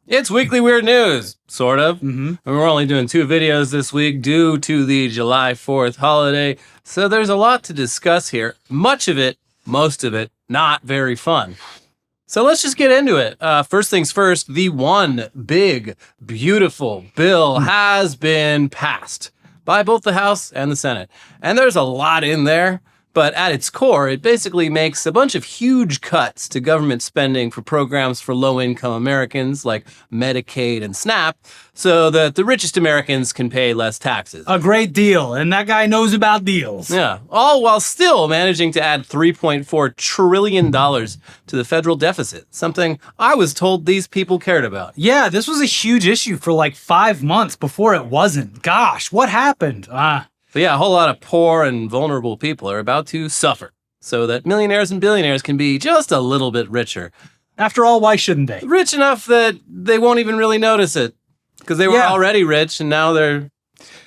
It's weekly weird news, sort of. And we're only doing 2 videos this week due to the July 4th holiday, so there's a lot to discuss here. Much of it, most of it, not very fun. So let's just get into it. First things first, the one big, beautiful bill has been passed by both the House and the Senate. And there's a lot in there. But at its core, it basically makes a bunch of huge cuts to government spending for programs for low-income Americans like Medicaid and SNAP so that the richest Americans can pay less taxes. A great deal, and that guy knows about deals. Yeah, all while still managing to add $3.4 trillion to the federal deficit, something I was told these people cared about. Yeah, this was a huge issue for like 5 months before it wasn't. Gosh, what happened? So yeah, a whole lot of poor and vulnerable people are about to suffer so that millionaires and billionaires can be just a little bit richer. After all, why shouldn't they? Rich enough that they won't even really notice it because they were already rich and now they're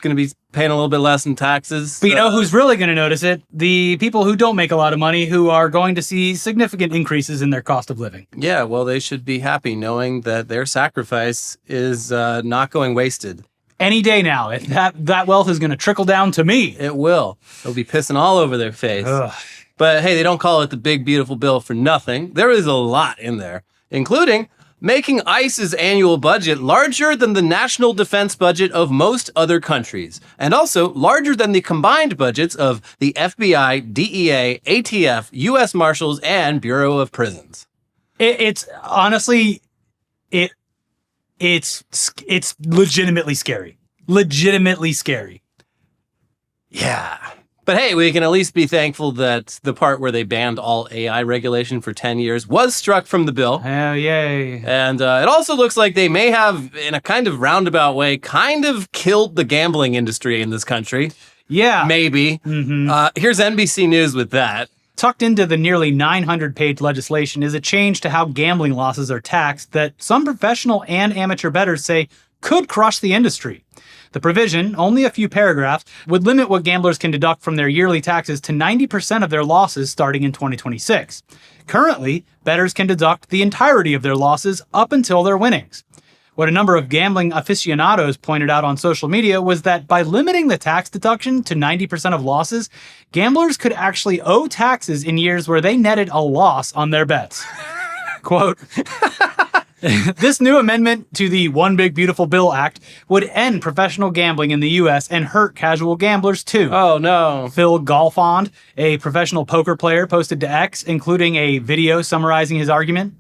going to be paying a little bit less in taxes. But you know who's really going to notice it? The people who don't make a lot of money who are going to see significant increases in their cost of living. Yeah, well, they should be happy knowing that their sacrifice is not going wasted. Any day now, if that wealth is going to trickle down to me. It will. They'll be pissing all over their face. Ugh. But hey, they don't call it the big, beautiful bill for nothing. There is a lot in there, including making ICE's annual budget larger than the national defense budget of most other countries, and also larger than the combined budgets of the FBI, DEA, ATF, U.S. Marshals, and Bureau of Prisons. It's honestly, it's legitimately scary. Legitimately scary. Yeah. But hey, we can at least be thankful that the part where they banned all AI regulation for 10 years was struck from the bill. Hell yay. And it also looks like they may have, in a kind of roundabout way, kind of killed the gambling industry in this country. Yeah. Maybe. Here's NBC News with that. Tucked into the nearly 900-page legislation is a change to how gambling losses are taxed that some professional and amateur bettors say could crush the industry. The provision, only a few paragraphs, would limit what gamblers can deduct from their yearly taxes to 90% of their losses starting in 2026. Currently, bettors can deduct the entirety of their losses up until their winnings. What a number of gambling aficionados pointed out on social media was that by limiting the tax deduction to 90% of losses, gamblers could actually owe taxes in years where they netted a loss on their bets. Quote, this new amendment to the One Big Beautiful Bill Act would end professional gambling in the U.S. and hurt casual gamblers too. Oh no. Phil Galfond, a professional poker player, posted to X, including a video summarizing his argument.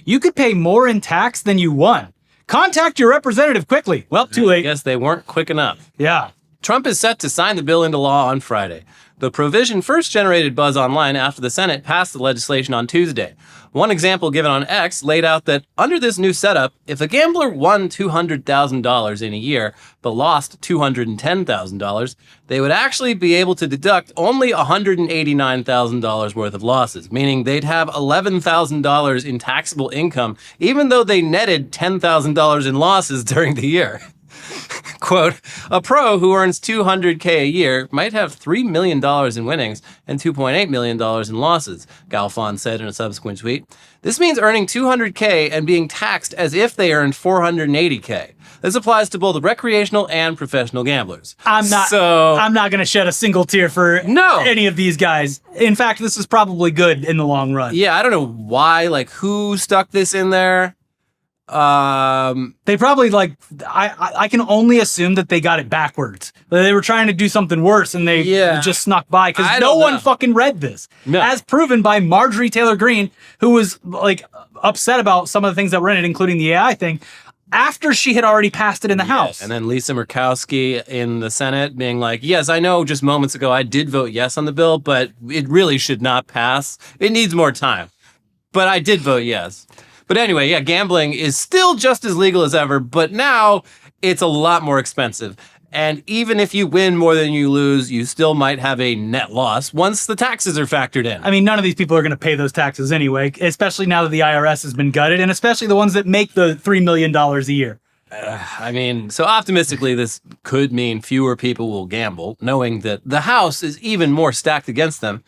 You could pay more in tax than you won. Contact your representative quickly. Well, too late. I guess they weren't quick enough. Yeah. Trump is set to sign the bill into law on Friday. The provision first generated buzz online after the Senate passed the legislation on Tuesday. One example given on X laid out that under this new setup, if a gambler won $200,000 in a year but lost $210,000, they would actually be able to deduct only $189,000 worth of losses, meaning they'd have $11,000 in taxable income, even though they netted $10,000 in losses during the year. Quote, a pro who earns $200K a year might have $3 million in winnings and $2.8 million in losses, Galfond said in a subsequent tweet. This means earning $200K and being taxed as if they earned $480K. This applies to both recreational and professional gamblers. I'm not going to shed a single tear for any of these guys. In fact, this is probably good in the long run. Yeah, I don't know why, who stuck this in there. They probably I can only assume that they got it backwards. They were trying to do something worse and they just snuck by because no one fucking read this. No. As proven by Marjorie Taylor Greene, who was upset about some of the things that were in it, including the AI thing, after she had already passed it in the House. And then Lisa Murkowski in the Senate being like, yes, I know just moments ago I did vote yes on the bill, but it really should not pass. It needs more time. But I did vote yes. But anyway, yeah, gambling is still just as legal as ever, but now it's a lot more expensive. And even if you win more than you lose, you still might have a net loss once the taxes are factored in. I mean, none of these people are going to pay those taxes anyway, especially now that the IRS has been gutted, and especially the ones that make the $3 million a year. So optimistically, this could mean fewer people will gamble, knowing that the House is even more stacked against them.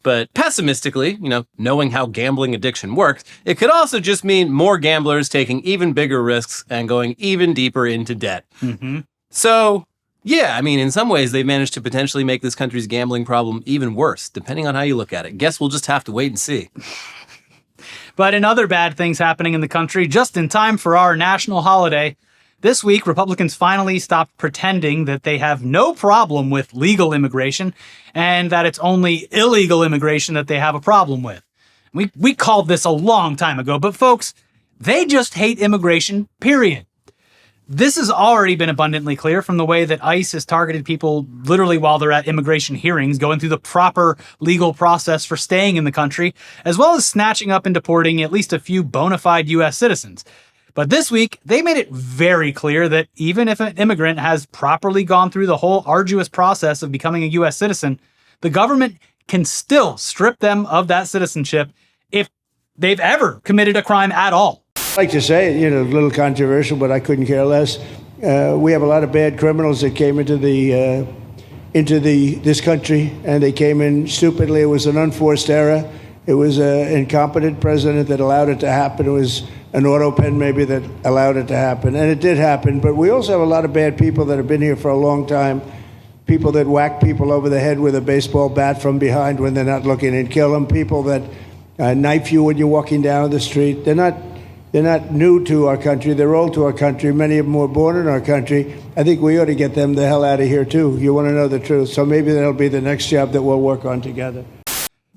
But pessimistically, knowing how gambling addiction works, it could also just mean more gamblers taking even bigger risks and going even deeper into debt. Mm-hmm. So, yeah, in some ways they've managed to potentially make this country's gambling problem even worse, depending on how you look at it. Guess we'll just have to wait and see. But in other bad things happening in the country, just in time for our national holiday, this week, Republicans finally stopped pretending that they have no problem with legal immigration and that it's only illegal immigration that they have a problem with. We called this a long time ago, but folks, they just hate immigration, period. This has already been abundantly clear from the way that ICE has targeted people literally while they're at immigration hearings, going through the proper legal process for staying in the country, as well as snatching up and deporting at least a few bona fide U.S. citizens. But this week, they made it very clear that even if an immigrant has properly gone through the whole arduous process of becoming a U.S. citizen, the government can still strip them of that citizenship if they've ever committed a crime at all. I'd like to say, a little controversial, but I couldn't care less. We have a lot of bad criminals that came into this country, and they came in stupidly. It was an unforced error. It was an incompetent president that allowed it to happen. It was an auto pen maybe that allowed it to happen. And it did happen. But we also have a lot of bad people that have been here for a long time. People that whack people over the head with a baseball bat from behind when they're not looking and kill them. People that knife you when you're walking down the street. They're not new to our country. They're old to our country. Many of them were born in our country. I think we ought to get them the hell out of here, too. You want to know the truth. So maybe that'll be the next job that we'll work on together.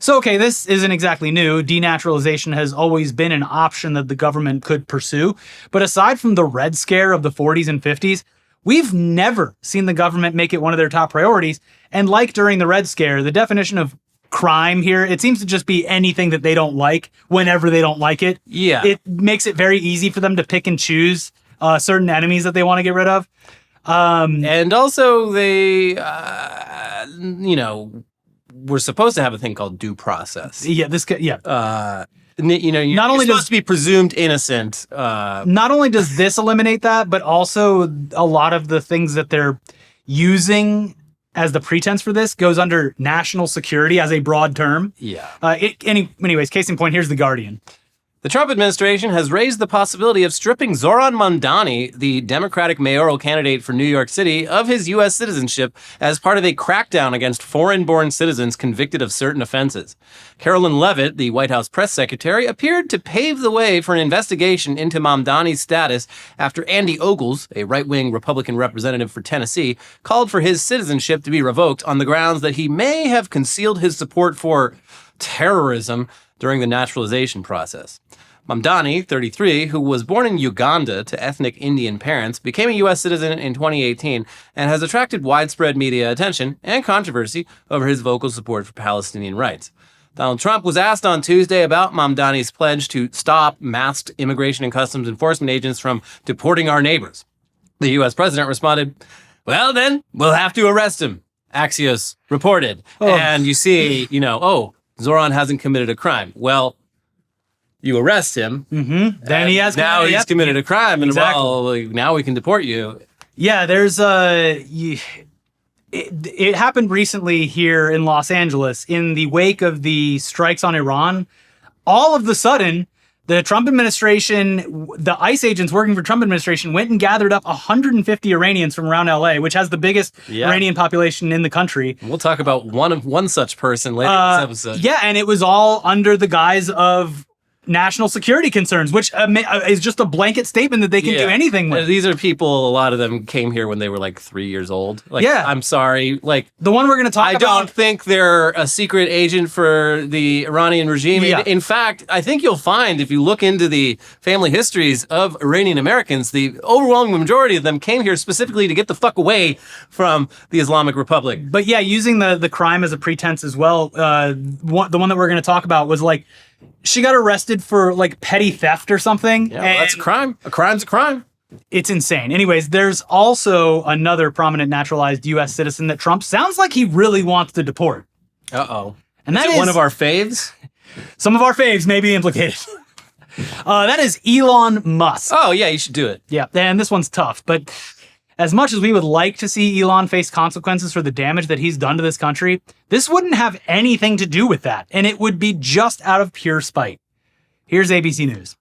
So, okay, this isn't exactly new. Denaturalization has always been an option that the government could pursue. But aside from the Red Scare of the 40s and 50s, we've never seen the government make it one of their top priorities. And like during the Red Scare, the definition of crime here, it seems to just be anything that they don't like whenever they don't like it. Yeah. It makes it very easy for them to pick and choose certain enemies that they want to get rid of. And also they, we're supposed to have a thing called due process. Yeah, You're not only supposed to be presumed innocent. Not only does this eliminate that, but also a lot of the things that they're using as the pretense for this goes under national security as a broad term. Yeah. Anyways, case in point, here's The Guardian. The Trump administration has raised the possibility of stripping Zoran Mamdani, the Democratic mayoral candidate for New York City, of his U.S. citizenship as part of a crackdown against foreign-born citizens convicted of certain offenses. Carolyn Leavitt, the White House press secretary, appeared to pave the way for an investigation into Mamdani's status after Andy Ogles, a right-wing Republican representative for Tennessee, called for his citizenship to be revoked on the grounds that he may have concealed his support for terrorism during the naturalization process. Mamdani, 33, who was born in Uganda to ethnic Indian parents, became a U.S. citizen in 2018 and has attracted widespread media attention and controversy over his vocal support for Palestinian rights. Donald Trump was asked on Tuesday about Mamdani's pledge to stop masked immigration and customs enforcement agents from deporting our neighbors. The U.S. president responded, "Well, then, we'll have to arrest him," Axios reported. And you see, Zoran hasn't committed a crime. Well, you arrest him. Mm-hmm. Then he has. Now he's committed a crime, and exactly. Now we can deport you. Yeah, there's it happened recently here in Los Angeles in the wake of the strikes on Iran. All of the sudden, the Trump administration, the ICE agents working for Trump administration, went and gathered up 150 Iranians from around LA, which has the biggest Iranian population in the country. We'll talk about one such person later in this episode. Yeah, and it was all under the guise of national security concerns, which is just a blanket statement that they can do anything with. These are people, a lot of them came here when they were like 3 years old. I'm sorry. The one we're going to talk about. I don't think they're a secret agent for the Iranian regime. Yeah. In fact, I think you'll find if you look into the family histories of Iranian Americans, the overwhelming majority of them came here specifically to get the fuck away from the Islamic Republic. But yeah, using the crime as a pretense as well. The one that we're going to talk about was she got arrested for petty theft or something. Yeah, that's a crime. A crime's a crime. It's insane. Anyways, there's also another prominent naturalized U.S. citizen that Trump sounds like he really wants to deport. Uh-oh. And is one of our faves? Some of our faves may be implicated. That is Elon Musk. Oh, yeah, you should do it. Yeah, and this one's tough. But As much as we would like to see Elon face consequences for the damage that he's done to this country, this wouldn't have anything to do with that, and it would be just out of pure spite. Here's ABC News.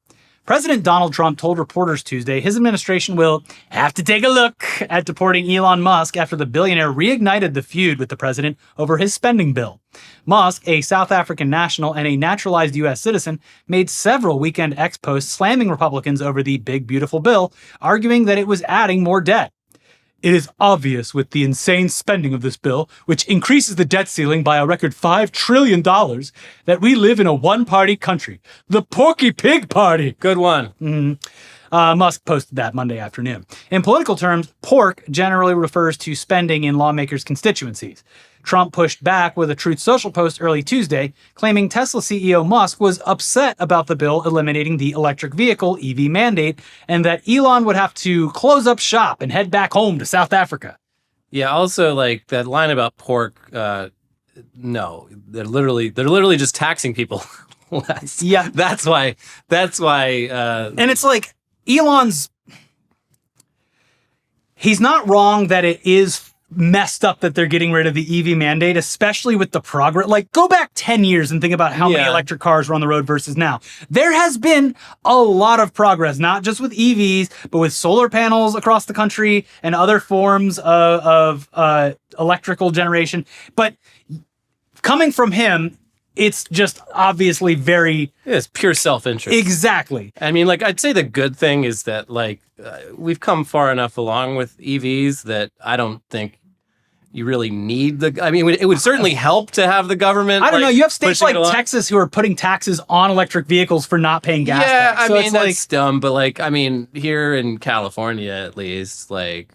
President Donald Trump told reporters Tuesday his administration will have to take a look at deporting Elon Musk after the billionaire reignited the feud with the president over his spending bill. Musk, a South African national and a naturalized U.S. citizen, made several Weekend X posts slamming Republicans over the big, beautiful bill, arguing that it was adding more debt. It is obvious with the insane spending of this bill, which increases the debt ceiling by a record $5 trillion, that we live in a one-party country. The Porky Pig Party. Good one. Musk posted that Monday afternoon. In political terms, pork generally refers to spending in lawmakers' constituencies. Trump pushed back with a Truth Social post early Tuesday, claiming Tesla CEO Musk was upset about the bill eliminating the electric vehicle EV mandate, and that Elon would have to close up shop and head back home to South Africa. Yeah, also, like, that line about pork, no, they're literally just taxing people less. Yeah. That's why, and it's like, he's not wrong that it is messed up that they're getting rid of the EV mandate, especially with the progress. Like, go back 10 years and think about how many electric cars were on the road versus now. There has been a lot of progress, not just with EVs, but with solar panels across the country and other forms of electrical generation. But coming from him, it's just obviously it's pure self-interest. Exactly. I mean, like, I'd say the good thing is that, like, we've come far enough along with EVs that I don't think you really need I mean, it would certainly help to have the government. I don't know. You have states like pushing it Texas who are putting taxes on electric vehicles for not paying gas tax. I So mean, it's that's dumb. But, like, I mean, here in California, at least, like,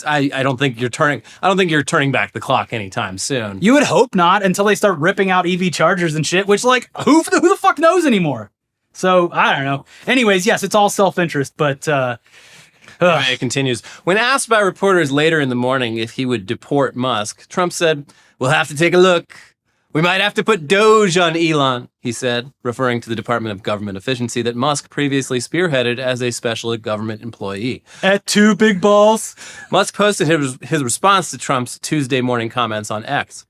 I don't think you're turning back the clock anytime soon. You would hope not until they start ripping out EV chargers and shit, which, like, who the fuck knows anymore? So, I don't know. Anyways, yes, it's all self-interest, but It continues. When asked by reporters later in the morning if he would deport Musk, Trump said, "We'll have to take a look. We might have to put Doge on Elon," he said, referring to the Department of Government Efficiency that Musk previously spearheaded as a special government employee. At two big balls. Musk posted his response to Trump's Tuesday morning comments on X.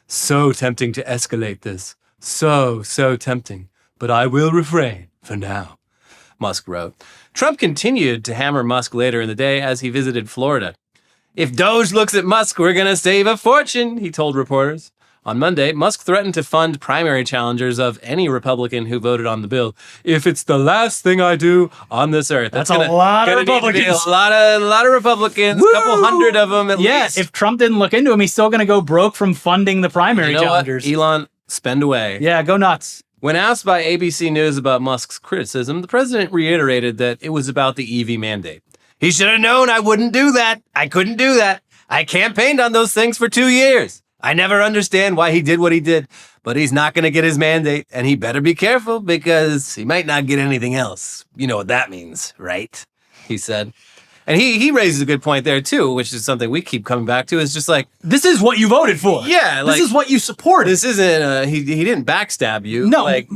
"So tempting to escalate this. So tempting. But I will refrain for now," Musk wrote. Trump continued to hammer Musk later in the day as he visited Florida. "If Doge looks at Musk, we're going to save a fortune," he told reporters. On Monday, Musk threatened to fund primary challengers of any Republican who voted on the bill. "If it's the last thing I do on this earth." That's a lot of Republicans. A lot of Republicans, a couple hundred of them at least. If Trump didn't look into him, he's still going to go broke from funding the primary challengers. What? Elon, spend away. Yeah, go nuts. When asked by ABC News about Musk's criticism, the president reiterated that it was about the EV mandate. "He should have known I wouldn't do that. I couldn't do that. I campaigned on those things for 2 years. I never understand why he did what he did, but he's not going to get his mandate, and he better be careful because he might not get anything else. You know what that means, right?" he said. And he raises a good point there, too, which is something we keep coming back to. Is just like, this is what you voted for. Yeah. This is what you supported. This isn't, he didn't backstab you. No. Like,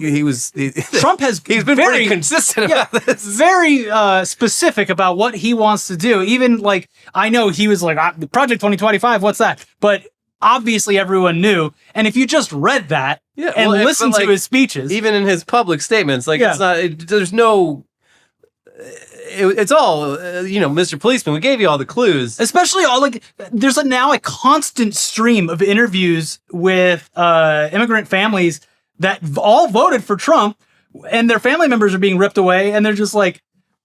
Trump has he's been pretty consistent about this. Very specific about what he wants to do. Even, like, I know he was like, Project 2025, what's that? But obviously everyone knew. And if you just read that and listened to his speeches. Even in his public statements, like, it's not, there's no... It's all, Mr. Policeman, we gave you all the clues. Especially there's now a constant stream of interviews with immigrant families that all voted for Trump, and their family members are being ripped away, and they're just like,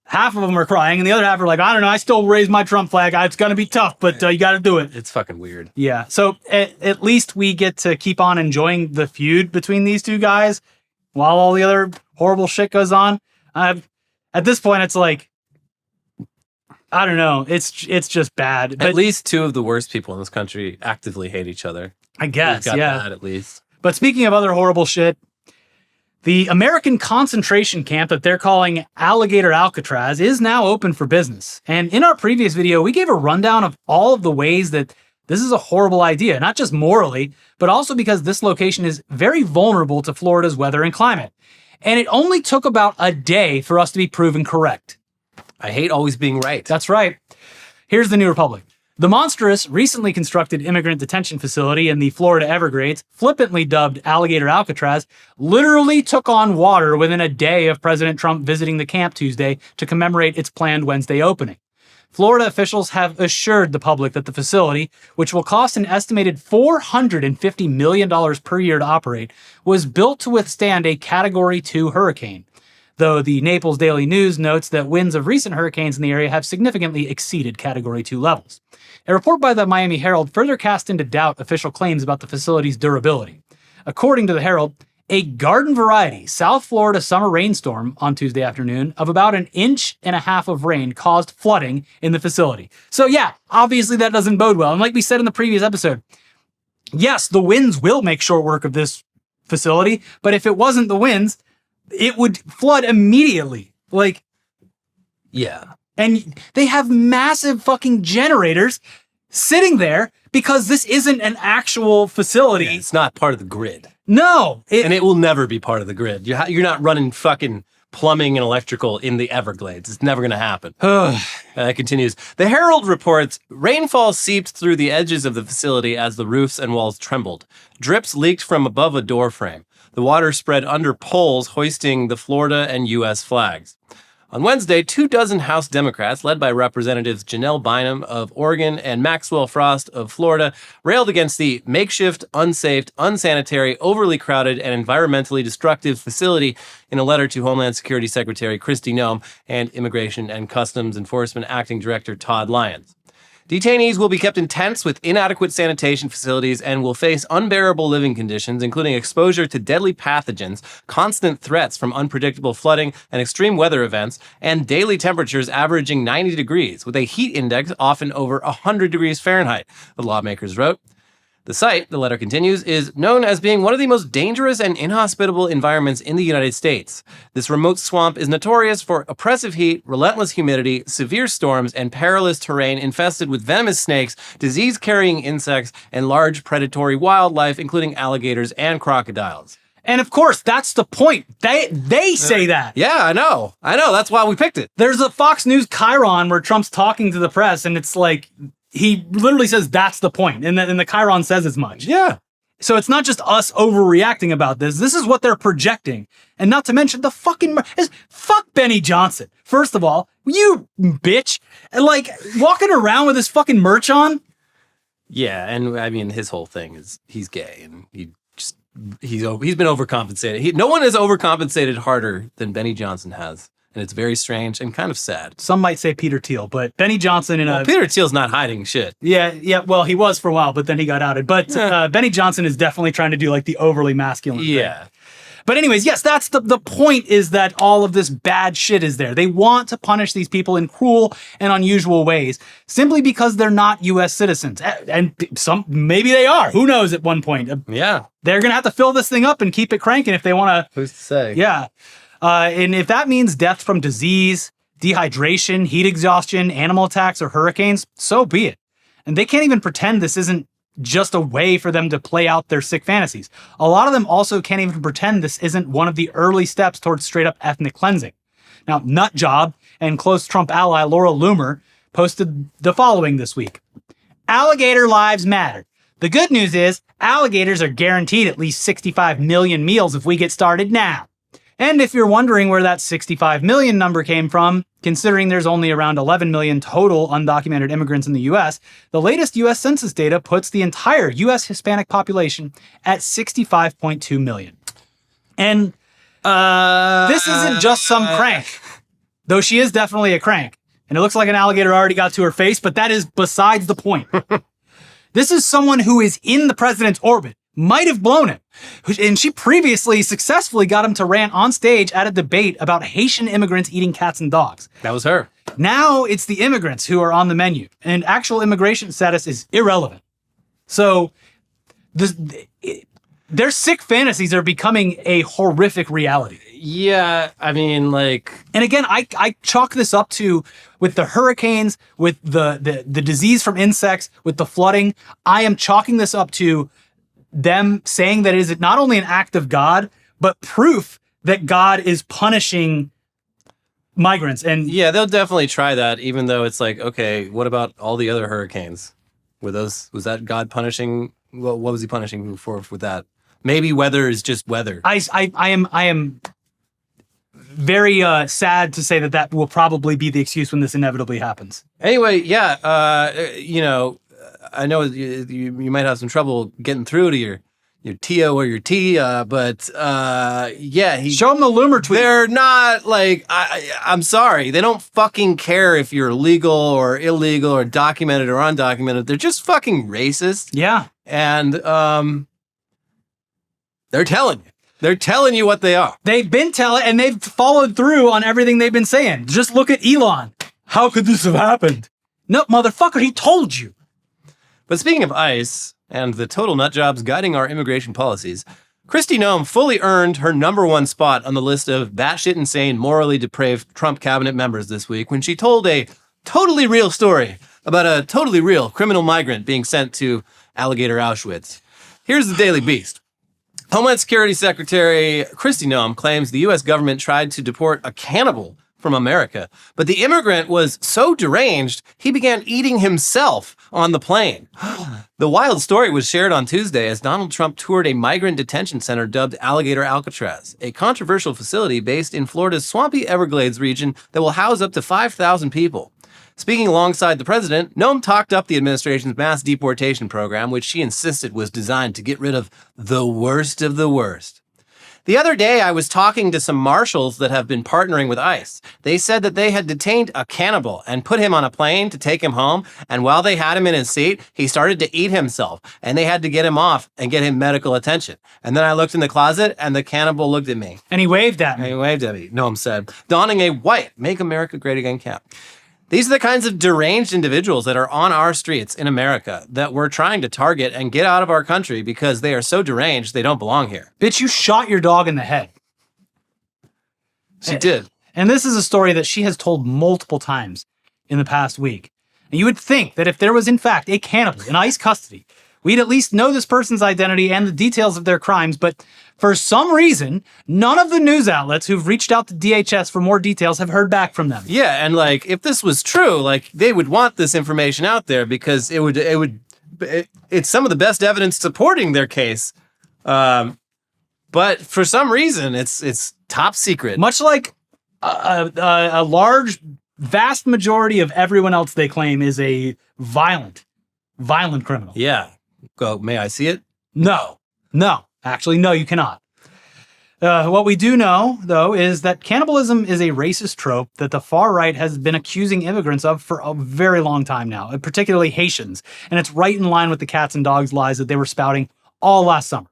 half of them are crying, and the other half are like, I don't know, I still raise my Trump flag. It's going to be tough, but you got to do it. It's fucking weird. Yeah, so at least we get to keep on enjoying the feud between these two guys while all the other horrible shit goes on. At this point, it's like, I don't know. It's just bad. But at least two of the worst people in this country actively hate each other. I guess, We've got that at least. But speaking of other horrible shit, the American concentration camp that they're calling Alligator Alcatraz is now open for business. And in our previous video, we gave a rundown of all of the ways that this is a horrible idea, not just morally, but also because this location is very vulnerable to Florida's weather and climate. And it only took about a day for us to be proven correct. I hate always being right. That's right. Here's the New Republic. The monstrous, recently constructed immigrant detention facility in the Florida Everglades, flippantly dubbed Alligator Alcatraz, literally took on water within a day of President Trump visiting the camp Tuesday to commemorate its planned Wednesday opening. Florida officials have assured the public that the facility, which will cost an estimated $450 million per year to operate, was built to withstand a Category 2 hurricane, though the Naples Daily News notes that winds of recent hurricanes in the area have significantly exceeded Category 2 levels. A report by the Miami Herald further cast into doubt official claims about the facility's durability. According to the Herald, a garden variety South Florida summer rainstorm on Tuesday afternoon of about 1.5 inches of rain caused flooding in the facility. So yeah, obviously that doesn't bode well. And like we said in the previous episode, yes, the winds will make short work of this facility, but if it wasn't the winds, it would flood immediately. Like, Yeah. and they have massive fucking generators sitting there because this isn't an actual facility. Yeah, it's not part of the grid. No. And it will never be part of the grid. You're not running fucking plumbing and electrical in the Everglades. It's never going to happen. It continues. The Herald reports, rainfall seeped through the edges of the facility as the roofs and walls trembled. Drips leaked from above a door frame. The water spread under poles hoisting the Florida and U.S. flags. On Wednesday, 24 House Democrats, led by Representatives Janelle Bynum of Oregon and Maxwell Frost of Florida, railed against the makeshift, unsafe, unsanitary, overly crowded, and environmentally destructive facility in a letter to Homeland Security Secretary Kristi Noem and Immigration and Customs Enforcement Acting Director Todd Lyons. Detainees will be kept in tents with inadequate sanitation facilities and will face unbearable living conditions, including exposure to deadly pathogens, constant threats from unpredictable flooding and extreme weather events, and daily temperatures averaging 90 degrees, with a heat index often over 100 degrees Fahrenheit, the lawmakers wrote. The site, the letter continues, is known as being one of the most dangerous and inhospitable environments in the United States. This remote swamp is notorious for oppressive heat, relentless humidity, severe storms, and perilous terrain infested with venomous snakes, disease-carrying insects, and large predatory wildlife, including alligators and crocodiles. And of course, that's the point. They say that. Yeah, I know. That's why we picked it. There's a Fox News Chiron where Trump's talking to the press, and it's like, he literally says that's the point, and the Chiron says as much. Yeah. So it's not just us overreacting about this. This is what they're projecting. And not to mention the fucking... Fuck Benny Johnson. First of all, you bitch. Like, walking around with his fucking merch on. Yeah, and I mean, his whole thing is he's gay, and he's been overcompensated. No one has overcompensated harder than Benny Johnson has. And it's very strange and kind of sad. Some might say Peter Thiel, but Benny Johnson Peter Thiel's not hiding shit. Yeah, well, he was for a while, but then he got outed. But Benny Johnson is definitely trying to do like the overly masculine thing. But anyways, yes, that's the point, is that all of this bad shit is there. They want to punish these people in cruel and unusual ways simply because they're not U.S. citizens. And maybe they are. Who knows at one point? Yeah. They're going to have to fill this thing up and keep it cranking if they want to. Who's to say? Yeah. And if that means death from disease, dehydration, heat exhaustion, animal attacks, or hurricanes, so be it. And they can't even pretend this isn't just a way for them to play out their sick fantasies. A lot of them also can't even pretend this isn't one of the early steps towards straight-up ethnic cleansing. Now, Nutjob and close Trump ally Laura Loomer posted the following this week. Alligator lives matter. The good news is alligators are guaranteed at least 65 million meals if we get started now. And if you're wondering where that 65 million number came from, considering there's only around 11 million total undocumented immigrants in the U.S., the latest U.S. Census data puts the entire U.S. Hispanic population at 65.2 million. And this isn't just some crank, though she is definitely a crank. And it looks like an alligator already got to her face, but that is besides the point. This is someone who is in the president's orbit, might have blown it. And she previously successfully got him to rant on stage at a debate about Haitian immigrants eating cats and dogs. That was her. Now it's the immigrants who are on the menu, and actual immigration status is irrelevant. So their sick fantasies are becoming a horrific reality. Yeah, I mean, like... And again, I chalk this up to, with the hurricanes, with the disease from insects, with the flooding, I am chalking this up to them saying that it is not only an act of God, but proof that God is punishing migrants. And Yeah, they'll definitely try that, even though it's like, okay, what about all the other hurricanes? Was that God punishing? What was he punishing for with that? Maybe weather is just weather. I am very sad to say that will probably be the excuse when this inevitably happens. Anyway, yeah, I know you might have some trouble getting through to your TO or your T, but yeah, Show them the Loomer tweet. They're not like, I'm sorry, they don't fucking care if you're legal or illegal or documented or undocumented. They're just fucking racist. Yeah. And they're telling you. They're telling you what they are. They've been telling, and they've followed through on everything they've been saying. Just look at Elon. How could this have happened? No, motherfucker, he told you. But speaking of ICE and the total nut jobs guiding our immigration policies, Kristi Noem fully earned her #1 spot on the list of batshit insane, morally depraved Trump cabinet members this week when she told a totally real story about a totally real criminal migrant being sent to Alligator Auschwitz. Here's the Daily Beast. Homeland Security Secretary Kristi Noem claims the U.S. government tried to deport a cannibal from America, but the immigrant was so deranged, he began eating himself on the plane. The wild story was shared on Tuesday as Donald Trump toured a migrant detention center dubbed Alligator Alcatraz, a controversial facility based in Florida's swampy Everglades region that will house up to 5,000 people. Speaking alongside the president, Noem talked up the administration's mass deportation program, which she insisted was designed to get rid of the worst of the worst. The other day, I was talking to some marshals that have been partnering with ICE. They said that they had detained a cannibal and put him on a plane to take him home, and while they had him in his seat, he started to eat himself, and they had to get him off and get him medical attention. And then I looked in the closet, and the cannibal looked at me. And he waved at me. Noem said, donning a white Make America Great Again cap. These are the kinds of deranged individuals that are on our streets in America that we're trying to target and get out of our country because they are so deranged they don't belong here. Bitch, you shot your dog in the head. She did. And this is a story that she has told multiple times in the past week. And you would think that if there was in fact a cannibal in ICE custody, we'd at least know this person's identity and the details of their crimes, but for some reason, none of the news outlets who've reached out to DHS for more details have heard back from them. Yeah, and like if this was true, like they would want this information out there because it's some of the best evidence supporting their case. But for some reason, it's top secret. Much like a large, vast majority of everyone else they claim is a violent criminal. Yeah. Go, may I see it? No. Actually, no, you cannot. What we do know, though, is that cannibalism is a racist trope that the far right has been accusing immigrants of for a very long time now, particularly Haitians. And it's right in line with the cats and dogs lies that they were spouting all last summer.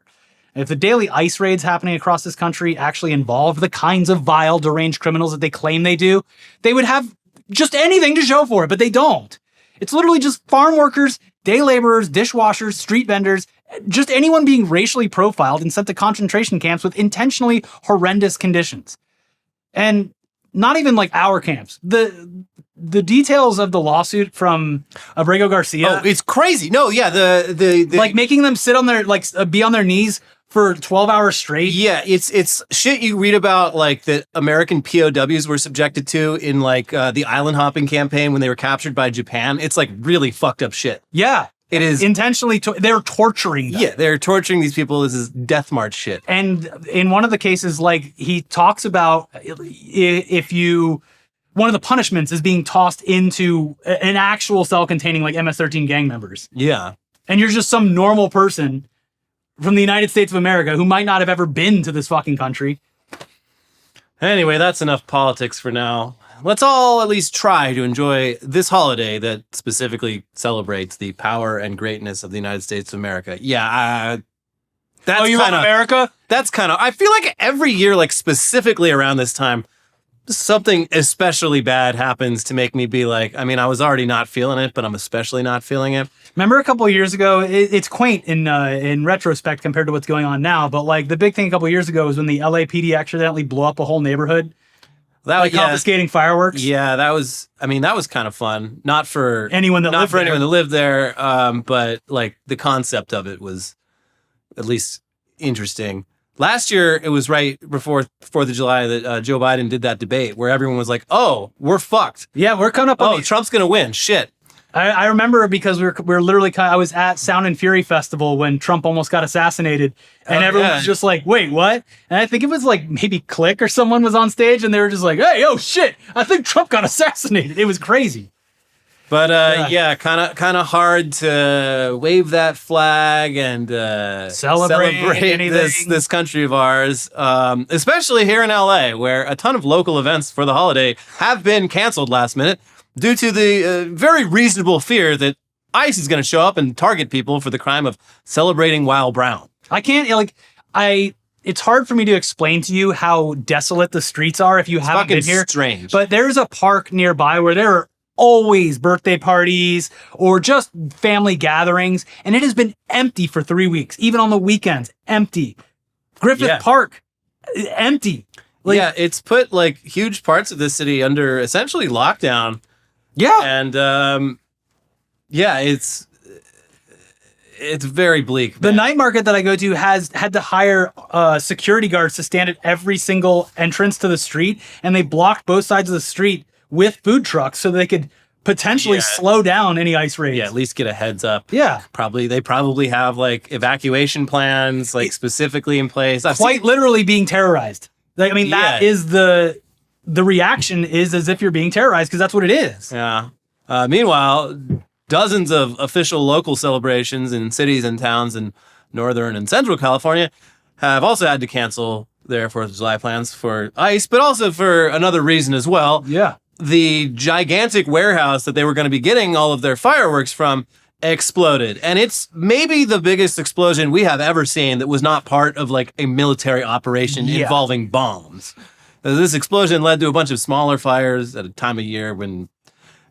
If the daily ICE raids happening across this country actually involved the kinds of vile, deranged criminals that they claim they do, they would have just anything to show for it, but they don't. It's literally just farm workers, day laborers, dishwashers, street vendors, just anyone being racially profiled and sent to concentration camps with intentionally horrendous conditions. And not even like our camps. The details of the lawsuit from Abrego Garcia. Oh, it's crazy. No, yeah, the like making them sit on their be on their knees for 12 hours straight. Yeah, it's shit you read about like that American POWs were subjected to in like the island hopping campaign when they were captured by Japan. It's like really fucked up shit. Yeah. It is intentionally, they're torturing them. Yeah, they're torturing these people. This is death march shit. And in one of the cases, like he talks about one of the punishments is being tossed into an actual cell containing like MS-13 gang members. Yeah. And you're just some normal person from the United States of America who might not have ever been to this fucking country. Anyway, that's enough politics for now. Let's all at least try to enjoy this holiday that specifically celebrates the power and greatness of the United States of America. Yeah, that's you love America? That's kind of, I feel like every year, like specifically around this time, something especially bad happens to make me be like, I mean, I was already not feeling it, but I'm especially not feeling it. Remember a couple of years ago, it's quaint in retrospect compared to what's going on now, but like the big thing a couple of years ago was when the LAPD accidentally blew up a whole neighborhood. Confiscating fireworks. Yeah, that was kind of fun. Not for anyone that lived there, but like the concept of it was at least interesting. Last year, it was right before 4th of July that Joe Biden did that debate where everyone was like, oh, we're fucked. Yeah, we're coming up on Trump's going to win. Shit. I remember because we were literally I was at Sound and Fury Festival when Trump almost got assassinated, and everyone was just like, "Wait, what?" And I think it was like maybe Click or someone was on stage, and they were just like, "Hey, oh shit! I think Trump got assassinated." It was crazy. But kind of hard to wave that flag and celebrate this country of ours, especially here in LA, where a ton of local events for the holiday have been canceled last minute due to the very reasonable fear that ICE is going to show up and target people for the crime of celebrating Wild Brown. I can't it's hard for me to explain to you how desolate the streets are if you haven't been here. Strange. But there's a park nearby where there are always birthday parties or just family gatherings, and it has been empty for 3 weeks, even on the weekends, empty. Griffith Park, empty. It's put like huge parts of the city under essentially lockdown. Yeah. And it's very bleak. The night market that I go to has had to hire security guards to stand at every single entrance to the street, and they blocked both sides of the street with food trucks so they could potentially slow down any ICE raids. Yeah, at least get a heads up. Yeah. They probably have like evacuation plans like specifically in place. Quite literally being terrorized. Like, I mean, that is the reaction is as if you're being terrorized because that's what it is. Yeah. Meanwhile, dozens of official local celebrations in cities and towns in Northern and Central California have also had to cancel their 4th of July plans for ICE, but also for another reason as well. Yeah. The gigantic warehouse that they were going to be getting all of their fireworks from exploded. And it's maybe the biggest explosion we have ever seen that was not part of like a military operation involving bombs. This explosion led to a bunch of smaller fires at a time of year when,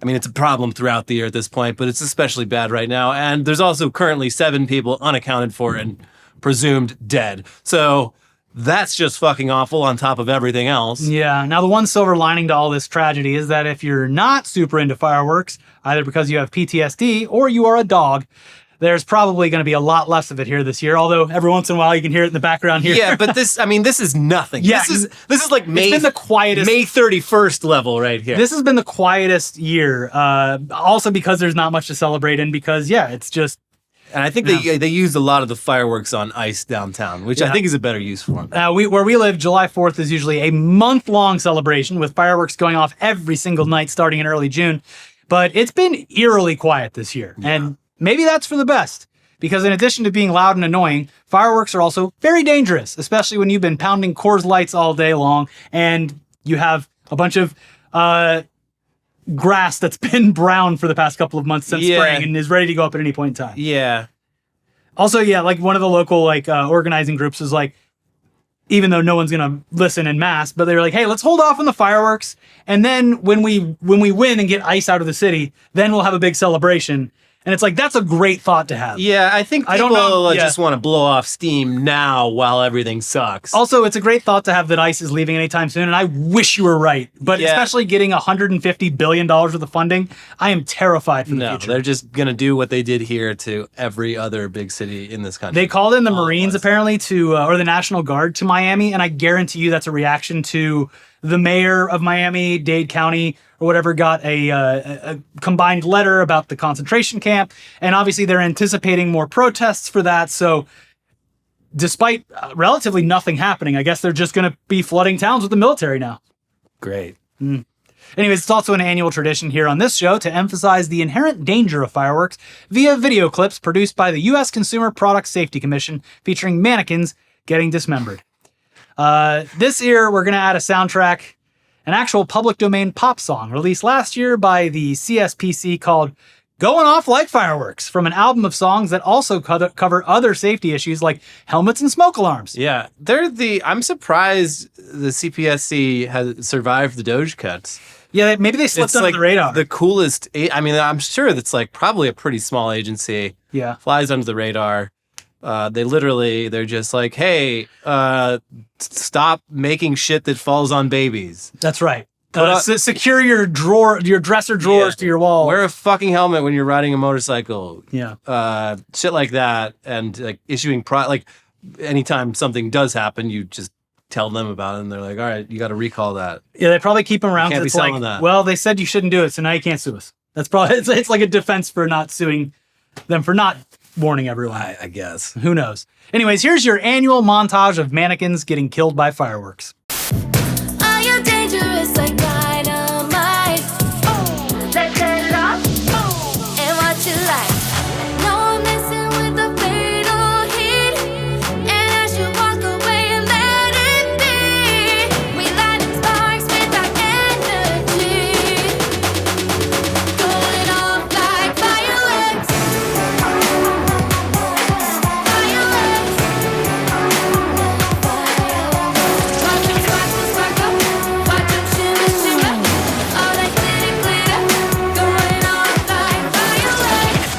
I mean, it's a problem throughout the year at this point, but it's especially bad right now. And there's also currently 7 people unaccounted for and presumed dead. So that's just fucking awful on top of everything else. Yeah. Now, the one silver lining to all this tragedy is that if you're not super into fireworks, either because you have PTSD or you are a dog, there's probably going to be a lot less of it here this year. Although every once in a while you can hear it in the background here. Yeah, but this is nothing. Yeah, this is like May 31st level right here. This has been the quietest year. Also because there's not much to celebrate and because, it's just. And I think they used a lot of the fireworks on ICE downtown, which I think is a better use for them. Where we live, July 4th is usually a month-long celebration with fireworks going off every single night starting in early June. But it's been eerily quiet this year. Yeah. And maybe that's for the best. Because in addition to being loud and annoying, fireworks are also very dangerous, especially when you've been pounding Coors Lights all day long and you have a bunch of grass that's been brown for the past couple of months since spring and is ready to go up at any point in time. Yeah. Also, like one of the local organizing groups is like, even though no one's gonna listen en masse, but they're like, hey, let's hold off on the fireworks, and then when we win and get ICE out of the city, then we'll have a big celebration. And it's like, that's a great thought to have. Yeah, I think people just want to blow off steam now while everything sucks. Also, it's a great thought to have that ICE is leaving anytime soon, and I wish you were right. But especially getting $150 billion worth of funding, I am terrified for the future. They're just going to do what they did here to every other big city in this country. They called in the Marines, apparently, or the National Guard to Miami, and I guarantee you that's a reaction to the mayor of Miami, Dade County, or whatever, got a combined letter about the concentration camp. And obviously they're anticipating more protests for that. So despite relatively nothing happening, I guess they're just going to be flooding towns with the military now. Great. Anyways, it's also an annual tradition here on this show to emphasize the inherent danger of fireworks via video clips produced by the U.S. Consumer Product Safety Commission featuring mannequins getting dismembered. This year, we're going to add a soundtrack, an actual public domain pop song released last year by the CSPC called Going Off Like Fireworks, from an album of songs that also cover other safety issues like helmets and smoke alarms. Yeah, I'm surprised the CPSC has survived the Doge cuts. Yeah, maybe they slipped under the radar. The coolest, I'm sure that's like probably a pretty small agency. Yeah. Flies under the radar. They're just like, hey, stop making shit that falls on babies. That's right. Secure your dresser drawers to your wall. Wear a fucking helmet when you're riding a motorcycle. Yeah. Shit like that. And like issuing anytime something does happen, you just tell them about it, and they're like, all right, you got to recall that. Yeah, they probably keep them around. Can't be It's like, selling that. well, they said you shouldn't do it, so now you can't sue us. That's probably it's like a defense for not suing them for not warning everyone. I guess. Who knows? Anyways, here's your annual montage of mannequins getting killed by fireworks. Are you dangerous like dynamite? Let's set it off and watch it light. I know I'm messing with the fatal heat, and I should walk away and let it be. We light up sparks with our energy, going off like fireworks. Fireworks. Watch them sparkle, sparkle. Watch them shimmer, shimmer. All that glitter, glitter. Going off like fireworks.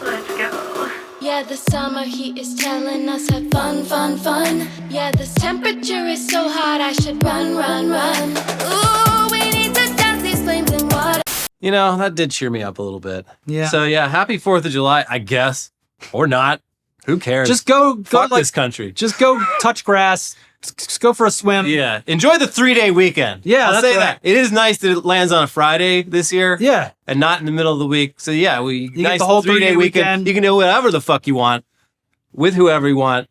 Let's go. Yeah, the summer heat is telling us have fun, fun, fun. Yeah, this temperature is so hot I should run, run, run. Ooh, we need to dance these flames in water. You know, that did cheer me up a little bit. Yeah. So yeah, happy 4th of July, I guess. Or not. Who cares? Just go Fuck like this country. just go touch grass. Just go for a swim. Yeah. Enjoy the 3-day weekend. Yeah, I'll that's say right. that. It is nice that it lands on a Friday this year. Yeah. And not in the middle of the week. So yeah, get nice the whole 3-day 3-day weekend. You can do whatever the fuck you want with whoever you want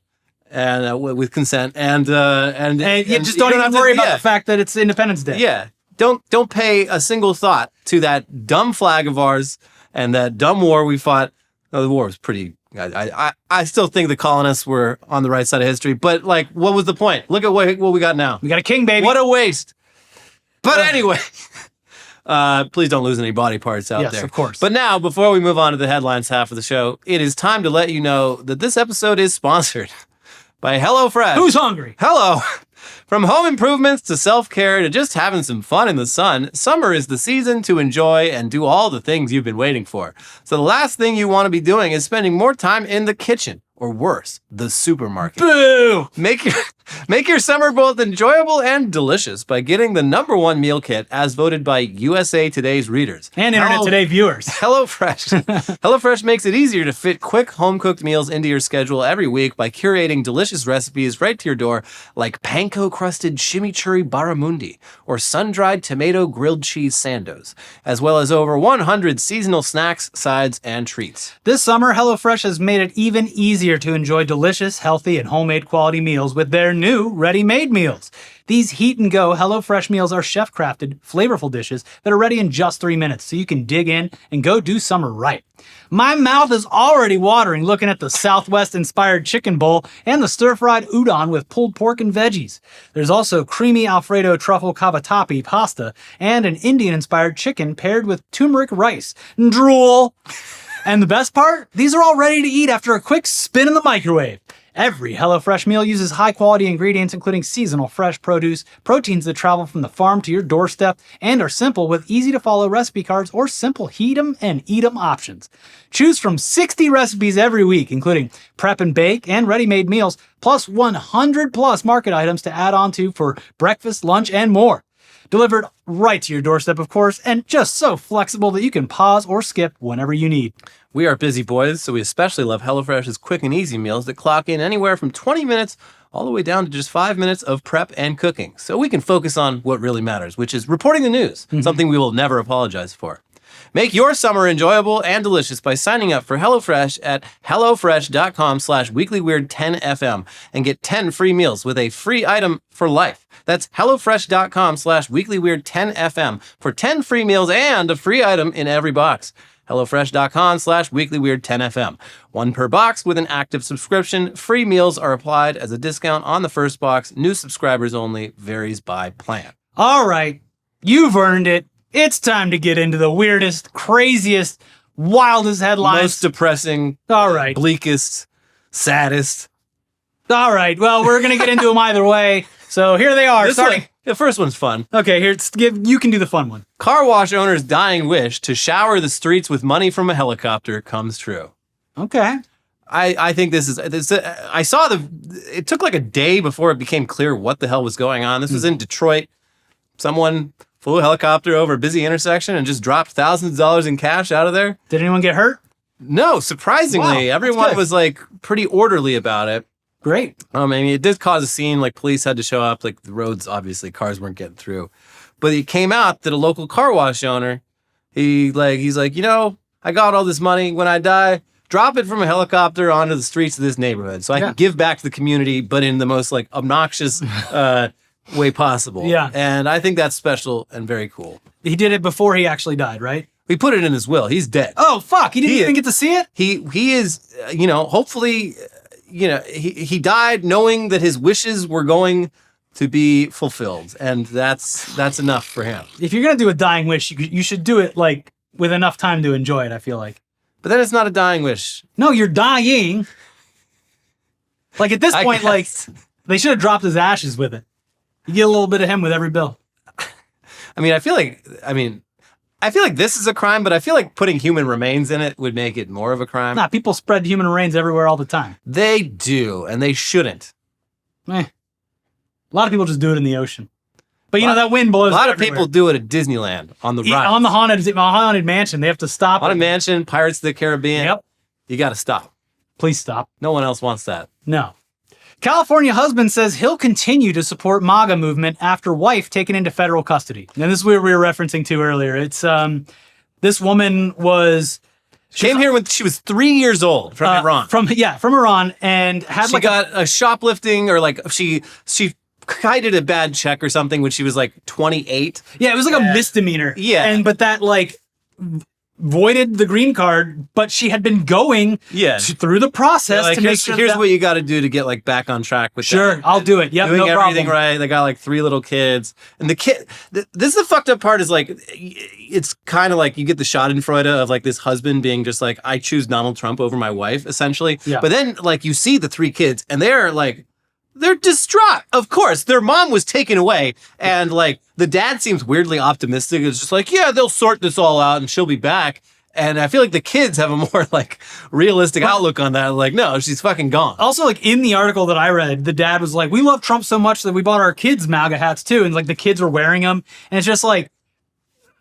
and with consent and And just don't you even have worry to- about yeah. the fact that it's Independence Day. Yeah. Don't pay a single thought to that dumb flag of ours and that dumb war we fought. No, the war was pretty. I still think the colonists were on the right side of history, but like, what was the point? Look at what we got now. We got a king, baby. What a waste. But anyway, please don't lose any body parts out Yes, there. of course. But now, before we move on to the headlines half of the show, it is time to let you know that this episode is sponsored by HelloFresh. Who's hungry? Hello. From home improvements to self-care to just having some fun in the sun, summer is the season to enjoy and do all the things you've been waiting for. So the last thing you want to be doing is spending more time in the kitchen, or worse, the supermarket. Boo! Make your summer both enjoyable and delicious by getting the #1 meal kit as voted by USA Today's readers. And Internet Today viewers. HelloFresh. HelloFresh makes it easier to fit quick home-cooked meals into your schedule every week by curating delicious recipes right to your door, like panko-crusted chimichurri barramundi or sun-dried tomato grilled cheese sandos, as well as over 100 seasonal snacks, sides, and treats. This summer, HelloFresh has made it even easier to enjoy delicious, healthy, and homemade quality meals with their new ready-made meals. These heat-and-go HelloFresh meals are chef-crafted, flavorful dishes that are ready in just 3 minutes, so you can dig in and go do summer right. My mouth is already watering looking at the Southwest-inspired chicken bowl and the stir-fried udon with pulled pork and veggies. There's also creamy Alfredo truffle cavatappi pasta and an Indian-inspired chicken paired with turmeric rice. Drool! And the best part? These are all ready to eat after a quick spin in the microwave. Every HelloFresh meal uses high-quality ingredients, including seasonal fresh produce, proteins that travel from the farm to your doorstep, and are simple with easy-to-follow recipe cards or simple heat 'em and eat 'em options. Choose from 60 recipes every week, including prep and bake and ready-made meals, plus 100-plus market items to add on to for breakfast, lunch, and more. Delivered right to your doorstep, of course, and just so flexible that you can pause or skip whenever you need. We are busy boys, so we especially love HelloFresh's quick and easy meals that clock in anywhere from 20 minutes all the way down to just 5 minutes of prep and cooking, so we can focus on what really matters, which is reporting the news, something we will never apologize for. Make your summer enjoyable and delicious by signing up for HelloFresh at hellofresh.com/weeklyweirdtenfm and get 10 free meals with a free item for life. That's hellofresh.com/weeklyweirdtenfm for 10 free meals and a free item in every box. HelloFresh.com/weeklyweirdtenfm. One per box with an active subscription. Free meals are applied as a discount on the first box. New subscribers only. Varies by plan. All right, you've earned it. It's time to get into the weirdest, craziest, wildest headlines. Most depressing, All right. bleakest, saddest. All right. Well, we're going to get into them either way. So here they are. The first one's fun. Okay, you can do the fun one. Car wash owner's dying wish to shower the streets with money from a helicopter comes true. Okay. I think this is, I saw it took like a day before it became clear what the hell was going on. This was in Detroit. Someone flew a helicopter over a busy intersection and just dropped thousands of dollars in cash out of there. Did anyone get hurt? No, surprisingly, Wow, everyone good. was like pretty orderly about it. Great. I mean, it did cause a scene. Like police had to show up. Like the roads, obviously, cars weren't getting through. But it came out that a local car wash owner, he's like, I got all this money. When I die, drop it from a helicopter onto the streets of this neighborhood, so I can give back to the community, but in the most like obnoxious way possible. Yeah. And I think that's special and very cool. He did it before he actually died, right? We put it in his will. He's dead. Oh, fuck. He didn't even get to see it? He is, hopefully, he died knowing that his wishes were going to be fulfilled, and that's enough for him. If you're going to do a dying wish, you should do it like with enough time to enjoy it, I feel like. But then it's not a dying wish. No, you're dying. Like at this point, like they should have dropped his ashes with it. You get a little bit of him with every bill. I feel like this is a crime, but I feel like putting human remains in it would make it more of a crime. Nah, people spread human remains everywhere all the time. They do, and they shouldn't. A lot of people just do it in the ocean. But that wind blows. A lot of everywhere. people do it at Disneyland on the ride. On the haunted mansion. They have to stop. Haunted Mansion, Pirates of the Caribbean. Yep. You got to stop. Please stop. No one else wants that. No. California husband says he'll continue to support MAGA movement after wife taken into federal custody. And this is what we were referencing to earlier. It's this woman came here when she was 3 years old from Iran. From Iran, and had She got a shoplifting, or like she kited a bad check or something when she was like 28. Yeah, it was like a misdemeanor. Yeah. But that like voided the green card, but she had been going through the process Like, to make sure here's that, what you got to do to get like back on track with sure, that. I'll do it. Yep, Doing no everything problem. right. They got like 3 little kids, and the kid. This is the fucked up part. Is like, it's kind of like you get the Schadenfreude of like this husband being just like, I choose Donald Trump over my wife, essentially. Yeah. But then like you see the 3 kids, and they're distraught. Of course, their mom was taken away, and like the dad seems weirdly optimistic. It's just like, yeah, they'll sort this all out, and she'll be back. And I feel like the kids have a more like realistic outlook on that. Like, no, she's fucking gone. Also, like in the article that I read, the dad was like, we love Trump so much that we bought our kids MAGA hats too. And like the kids were wearing them. And it's just like,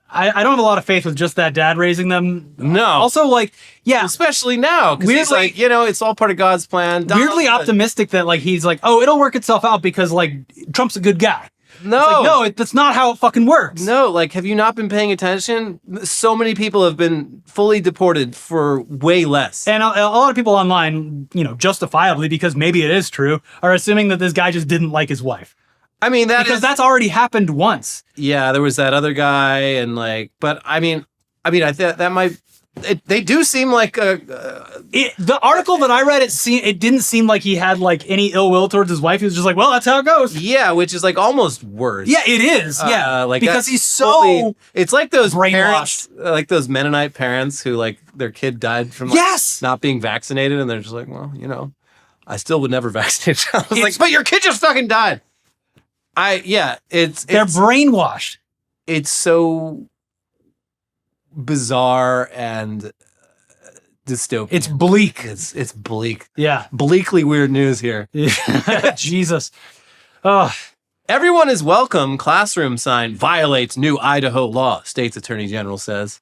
I don't have a lot of faith with just that dad raising them. No. Also, like, yeah. Especially now. Because he's Weirdly- like, it's all part of God's plan. Weirdly optimistic that like he's like, oh, it'll work itself out because like Trump's a good guy. No. It's like, no, that's not how it fucking works. No, like, have you not been paying attention? So many people have been fully deported for way less. And a lot of people online, justifiably, because maybe it is true, are assuming that this guy just didn't like his wife. I mean, Because that's already happened once. Yeah, there was that other guy, and like, but I think that might. They do seem like The article that I read, it didn't seem like he had like any ill will towards his wife. He was just like, well, that's how it goes. yeah, which is like almost worse. Yeah, it is. Yeah, like because that's he's so it's like those brainwashed. parents, like those Mennonite parents who like their kid died from like, Yes! not being vaccinated, and they're just like, well, I still would never vaccinate. I was like, but your kid just fucking died. They're brainwashed. It's so bizarre and dystopian. It's bleak. It's bleak. Yeah. Bleakly weird news here. Jesus. Oh, Everyone is welcome. Classroom sign violates new Idaho law, state's attorney general says.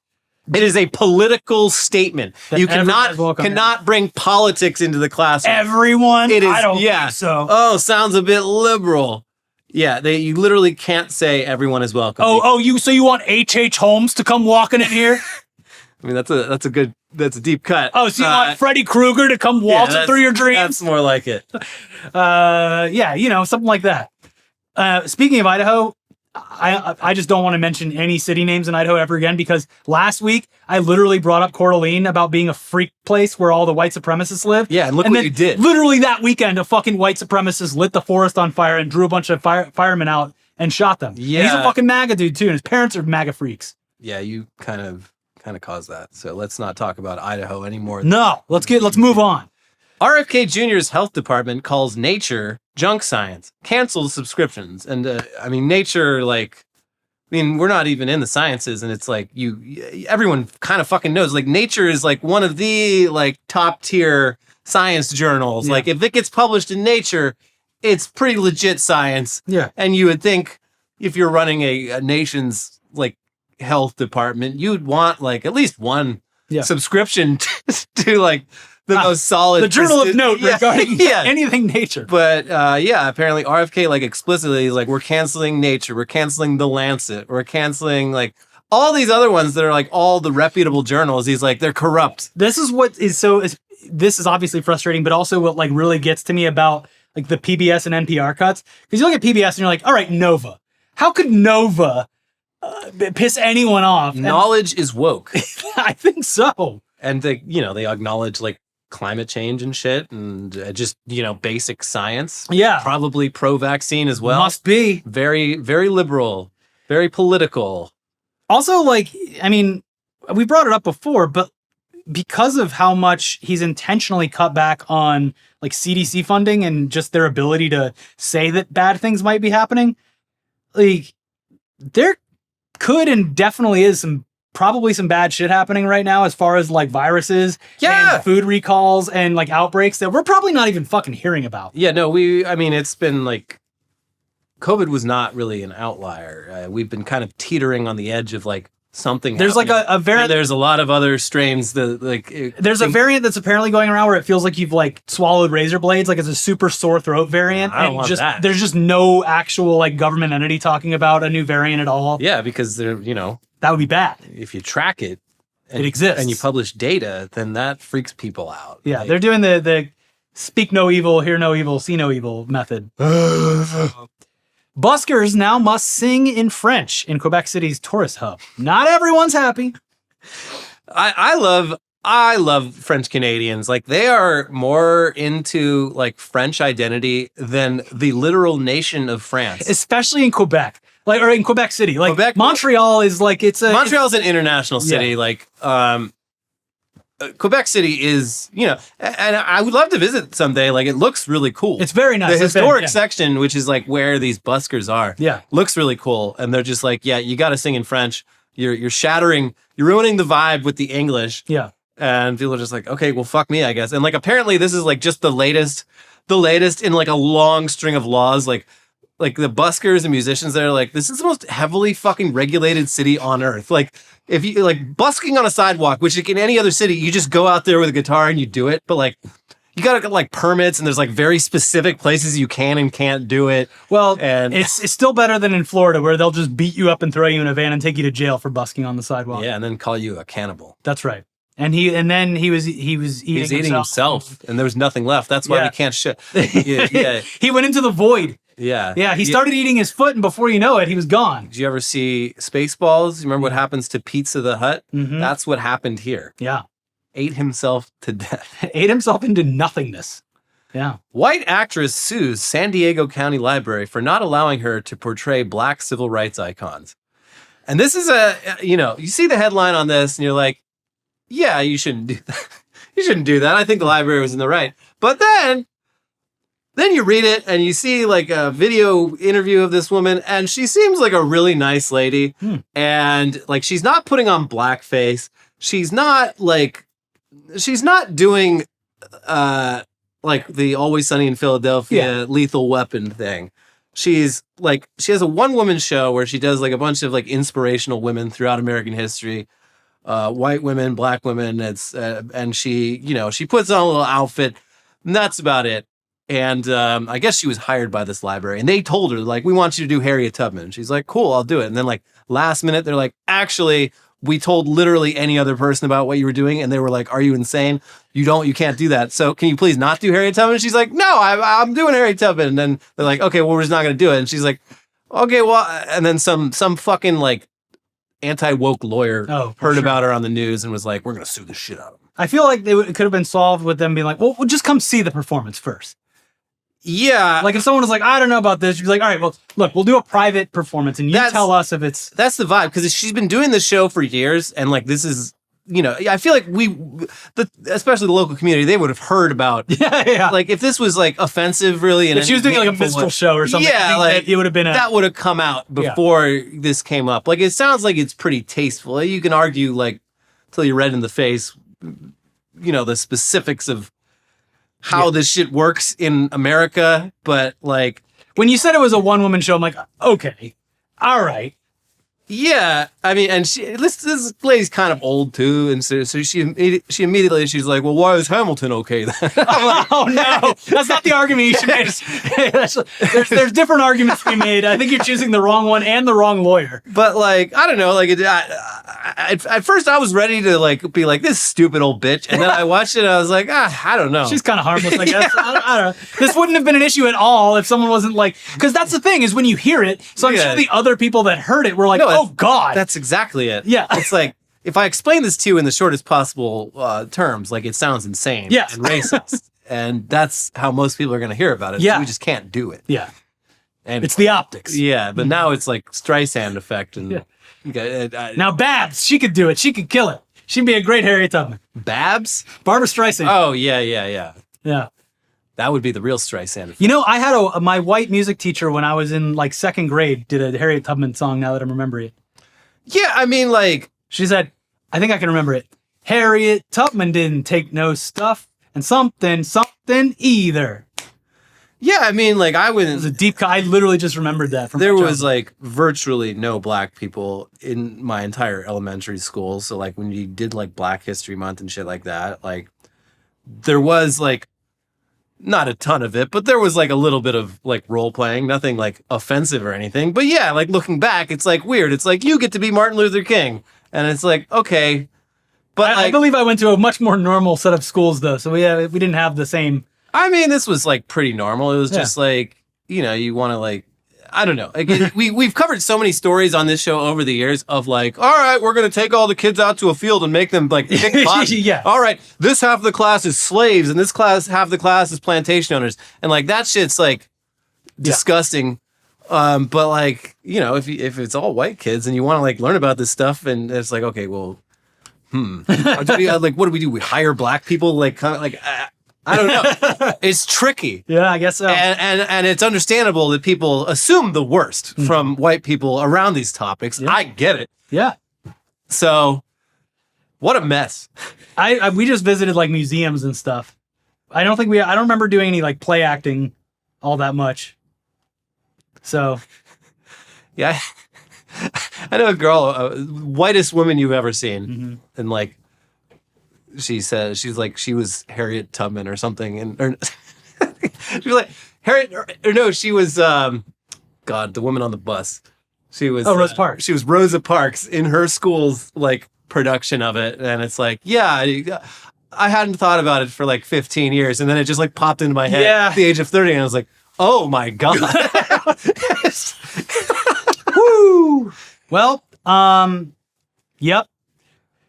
It is a political statement. That You everyone is welcome. cannot bring politics into the classroom. everyone? It is, I don't yeah. think so. Oh, sounds a bit liberal. Yeah, you literally can't say everyone is welcome. So you want H.H. Holmes to come walking in here? I mean, that's a deep cut. Oh, so you want Freddy Krueger to come waltzing through your dreams? That's more like it. Something like that. Speaking of Idaho, I just don't want to mention any city names in Idaho ever again, because last week I literally brought up Coeur d'Alene about being a freak place where all the white supremacists live. Yeah, and look what then you did. Literally that weekend, a fucking white supremacist lit the forest on fire and drew a bunch of firemen out and shot them. Yeah. And he's a fucking MAGA dude too, and his parents are MAGA freaks. Yeah, you kind of caused that. So let's not talk about Idaho anymore. No, let's move on. RFK Jr.'s health department calls Nature junk science, cancels subscriptions. And Nature, we're not even in the sciences, and it's like everyone kind of fucking knows. Like Nature is like one of the like top tier science journals. Yeah. Like if it gets published in Nature, it's pretty legit science. Yeah. And you would think if you're running a nation's like health department, you'd want like at least one subscription to like the most solid. The journal of note regarding yeah. anything nature. But apparently RFK like explicitly is like, we're canceling Nature, we're canceling The Lancet, we're canceling like all these other ones that are like all the reputable journals. He's like, they're corrupt. This is what is this is obviously frustrating, but also what like really gets to me about like the PBS and NPR cuts. Because you look at PBS and you're like, all right, Nova. How could Nova piss anyone off? Knowledge is woke. I think so. And they acknowledge like climate change and shit and just, basic science. Yeah. Probably pro-vaccine as well. Must be. Very, very liberal, very political. Also, like, I mean, we brought it up before, but because of how much he's intentionally cut back on like CDC funding and just their ability to say that bad things might be happening, like there could and definitely is probably some bad shit happening right now as far as like viruses and food recalls and like outbreaks that we're probably not even fucking hearing about. Yeah, no, it's been like COVID was not really an outlier. We've been kind of teetering on the edge of like something. There's happening. like a variant. There's a lot of other strains that like. There's a variant that's apparently going around where it feels like you've like swallowed razor blades, like it's a super sore throat variant. I don't want that. There's just no actual like government entity talking about a new variant at all. Yeah, because they're that would be bad. If you track it, it exists, and you publish data, then that freaks people out. Yeah, they're doing the speak no evil, hear no evil, see no evil method. Buskers now must sing in French in Quebec City's tourist hub. Not everyone's happy. I love French Canadians. Like they are more into like French identity than the literal nation of France, especially in Quebec. Like or in Quebec City. Like Quebec, Montreal is like Montreal's an international city. Yeah. Like Quebec City is, and I would love to visit someday. Like, it looks really cool. It's very nice. The historic section, which is like where these buskers are, looks really cool. And they're just like, yeah, you got to sing in French. You're ruining the vibe with the English. Yeah. And people are just like, okay, well, fuck me, I guess. And like, apparently this is like just the latest in like a long string of laws. Like the buskers and musicians there, like, this is the most heavily fucking regulated city on earth. Like, if you like busking on a sidewalk, which like in any other city, you just go out there with a guitar and you do it. But like, you gotta get like permits, and there's like very specific places you can and can't do it. Well, and it's still better than in Florida, where they'll just beat you up and throw you in a van and take you to jail for busking on the sidewalk. Yeah, and then call you a cannibal. That's right. And then he was eating himself, and there was nothing left. That's why we can't shit. Yeah. He went into the void. Yeah. He started eating his foot, and before you know it, he was gone. Did you ever see Spaceballs? You remember what happens to Pizza the Hut? Mm-hmm. That's what happened here. Yeah. Ate himself to death. Ate himself into nothingness. Yeah. White actress sues San Diego County Library for not allowing her to portray black civil rights icons. And this is you see the headline on this, and you're like, yeah, you shouldn't do that. You shouldn't do that. I think the library was in the right. But then you read it and you see like a video interview of this woman, and she seems like a really nice lady. And like, she's not putting on blackface. She's not doing like the Always Sunny in Philadelphia Lethal Weapon thing. She's like, she has a one-woman show where she does like a bunch of like inspirational women throughout American history. White women, black women. And she puts on a little outfit, and that's about it. And I guess she was hired by this library, and they told her like, we want you to do Harriet Tubman. She's like, cool, I'll do it. And then like last minute, they're like, actually, we told literally any other person about what you were doing, and they were like, are you insane? You can't do that. So can you please not do Harriet Tubman? And she's like, no, I'm doing Harriet Tubman. And then they're like, okay, well, we're just not going to do it. And she's like, okay, well, and then some fucking like anti-woke lawyer heard about her on the news and was like, we're going to sue the shit out of them. I feel like it could have been solved with them being like, well, we'll just come see the performance first. Yeah. Like if someone was like, I don't know about this, you'd be like, all right, well, look, we'll do a private performance and you tell us if it's... That's the vibe, because she's been doing this show for years, and like, this is, I feel like especially the local community, they would have heard about, like if this was like offensive really. And if she was doing like a minstrel show or something, like it would have been that would have come out before this came up. Like, it sounds like it's pretty tasteful. You can argue like till you're red in the face, the specifics of how this shit works in America. But like, when you said it was a one-woman show, I'm like, okay, all right. Yeah, I mean, and this lady's kind of old too, and so she immediately she's like, well, why is Hamilton okay then? Oh no, that's not the argument you should make. There's different arguments to be made. I think you're choosing the wrong one and the wrong lawyer. But like, I don't know, like at first I was ready to like be like this stupid old bitch, and then I watched it and I was like, I don't know. She's kind of harmless, I guess. I don't know. This wouldn't have been an issue at all if someone wasn't like, because that's the thing is when you hear it. So I'm sure the other people that heard it were like, oh God. That's exactly it. Yeah. It's like, if I explain this to you in the shortest possible terms, like it sounds insane and racist. And that's how most people are going to hear about it. Yeah. So we just can't do it. Yeah. And it's the optics. Yeah. But now it's like Streisand effect. And now Babs, she could do it. She could kill it. She'd be a great Harriet Tubman. Babs? Barbara Streisand. Oh, yeah. Yeah. That would be the real Streisand effect. You know, I had my white music teacher when I was in like second grade did a Harriet Tubman song now that I'm remembering it. Yeah, I mean, like... She said, I think I can remember it. Harriet Tubman didn't take no stuff and something either. Yeah, I mean, like, I wouldn't... It was a deep... I literally just remembered that from There was, like, virtually no black people in my entire elementary school. So, like, when you did, like, Black History Month and shit like that, like, there was, like... Not a ton of it, but there was like a little bit of like role playing, nothing like offensive or anything. But yeah, like looking back, it's like weird. It's like you get to be Martin Luther King, and it's like okay, but I believe I went to a much more normal set of schools though, so we didn't have the same. I mean, this was like pretty normal. It was just like you want to like I don't know. Like, we've covered so many stories on this show over the years of like, all right, we're going to take all the kids out to a field and make them like pick cotton. Yeah. All right, this half of the class is slaves and this half of the class is plantation owners. And like that shit's like disgusting. But like, if it's all white kids and you want to like learn about this stuff and it's like, okay, well, like, what do we do? We hire black people? Like, kind of like, I don't know. It's tricky. Yeah, I guess so. And it's understandable that people assume the worst from white people around these topics. Yeah. I get it. Yeah. So, what a mess. We just visited like museums and stuff. I don't remember doing any like play acting all that much. So. Yeah. I know a girl, whitest woman you've ever seen. Mm-hmm. And like, she says she was Harriet Tubman or something, and she was like Harriet, or no, she was the woman on the bus. She was Rosa Parks. She was Rosa Parks in her school's like production of it, and it's like I hadn't thought about it for like 15 years, and then it just like popped into my head at the age of 30, and I was like, oh my god. Woo. Well, yep.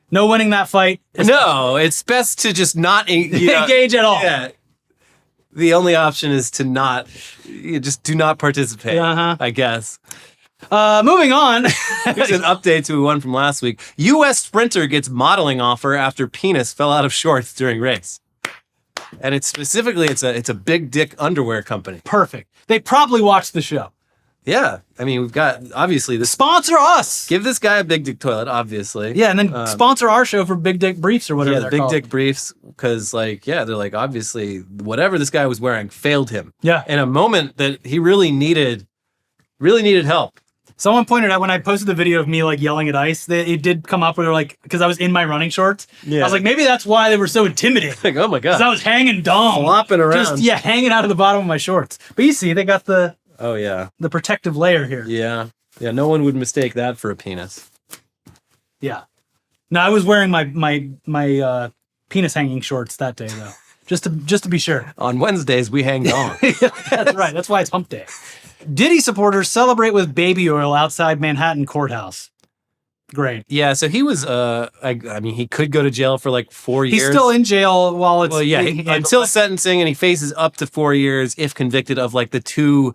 No winning that fight. No, it's best to just not engage at all. Yeah. The only option is to not, just do not participate, I guess. Moving on. Here's an update to one from last week. U.S. sprinter gets modeling offer after penis fell out of shorts during race. And it's a big dick underwear company. Perfect. They probably watched the show. Yeah. I mean, we've got, obviously, sponsor us. Give this guy a big dick toilet, obviously. Yeah, and then sponsor our show for big dick briefs or whatever they're called. Big dick briefs, because, like, they're like, obviously, whatever this guy was wearing failed him. Yeah. In a moment that he really needed help. Someone pointed out when I posted the video of me, like, yelling at ice, that it did come up where they're like, because I was in my running shorts. Yeah. I was like, maybe that's why they were so intimidating. Like, oh my God. Because I was hanging dumb. Flopping around. Just, hanging out of the bottom of my shorts. But you see, they got the... Oh, yeah. The protective layer here. Yeah. Yeah, no one would mistake that for a penis. Yeah. No, I was wearing my penis hanging shorts that day, though. Just to be sure. On Wednesdays, we hang on. That's right. That's why it's hump day. Diddy supporters celebrate with baby oil outside Manhattan courthouse. Great. Yeah, so he was, I mean, he could go to jail for like 4 years. He's still in jail while it's... Well, yeah, until sentencing, and he faces up to 4 years if convicted of like the two...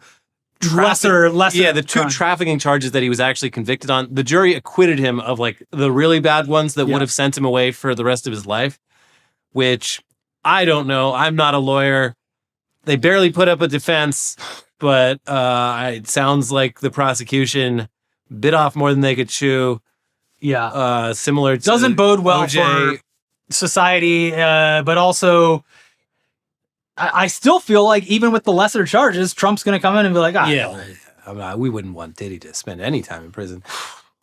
lesser the two trafficking charges that he was actually convicted on. The jury acquitted him of like the really bad ones that would have sent him away for the rest of his life, which I don't know. I'm not a lawyer. They barely put up a defense, but it sounds like the prosecution bit off more than they could chew. Yeah. Similar to doesn't bode well OJ. for society, but also I still feel like even with the lesser charges, Trump's going to come in and be like, we wouldn't want Diddy to spend any time in prison.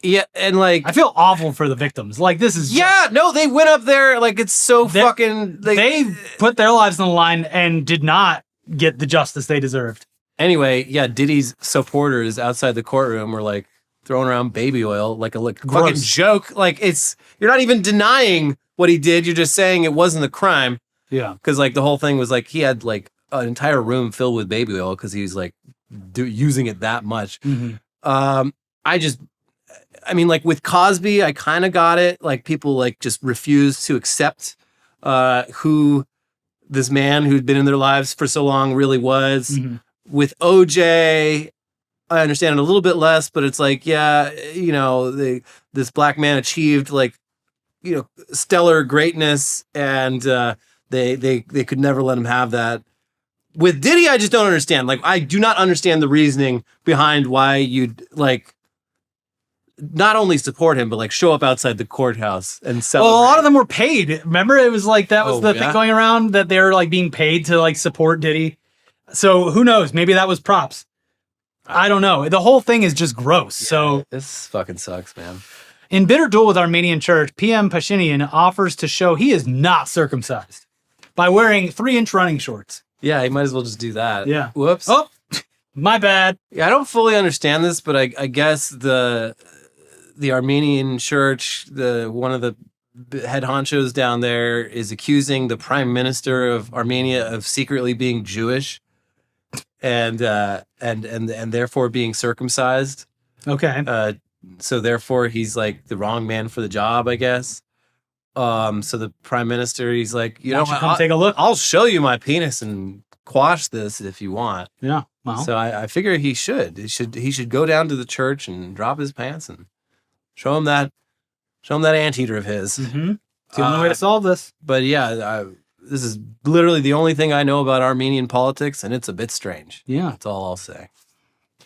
Yeah, and like I feel awful for the victims. Like this is no, they went up there like it's so fucking. They put their lives on the line and did not get the justice they deserved. Anyway, yeah, Diddy's supporters outside the courtroom were like throwing around baby oil like a fucking joke. Like you're not even denying what he did. You're just saying it wasn't a crime. Yeah, because like the whole thing was like he had like an entire room filled with baby oil because he was like using it that much. Mm-hmm. I mean, like with Cosby, I kind of got it. Like people like just refused to accept who this man who'd been in their lives for so long really was. Mm-hmm. With OJ, I understand it a little bit less, but it's like, yeah, you know, this black man achieved like, you know, stellar greatness, and they could never let him have that. With Diddy, I just don't understand. Like, I do not understand the reasoning behind why you'd like not only support him, but like show up outside the courthouse and celebrate. Well, a lot of them were paid. Remember, it was like that was thing going around that they were like being paid to like support Diddy. So who knows? Maybe that was props. I don't know. The whole thing is just gross. Yeah, so this fucking sucks, man. In bitter duel with Armenian church, PM Pashinyan offers to show he is not circumcised by wearing 3-inch running shorts. Yeah, he might as well just do that. Yeah. Whoops. Oh, my bad. Yeah, I don't fully understand this, but I guess the Armenian church, one of the head honchos down there, is accusing the prime minister of Armenia of secretly being Jewish, and therefore being circumcised. Okay. So therefore he's like the wrong man for the job, I guess. So the prime minister, he's like, you know, come take a look. I'll show you my penis and quash this if you want. Yeah. Well. So I figure he should go down to the church and drop his pants and show him that anteater of his. Mm-hmm. It's the only way to solve this. But yeah, this is literally the only thing I know about Armenian politics, and it's a bit strange. Yeah. That's all I'll say.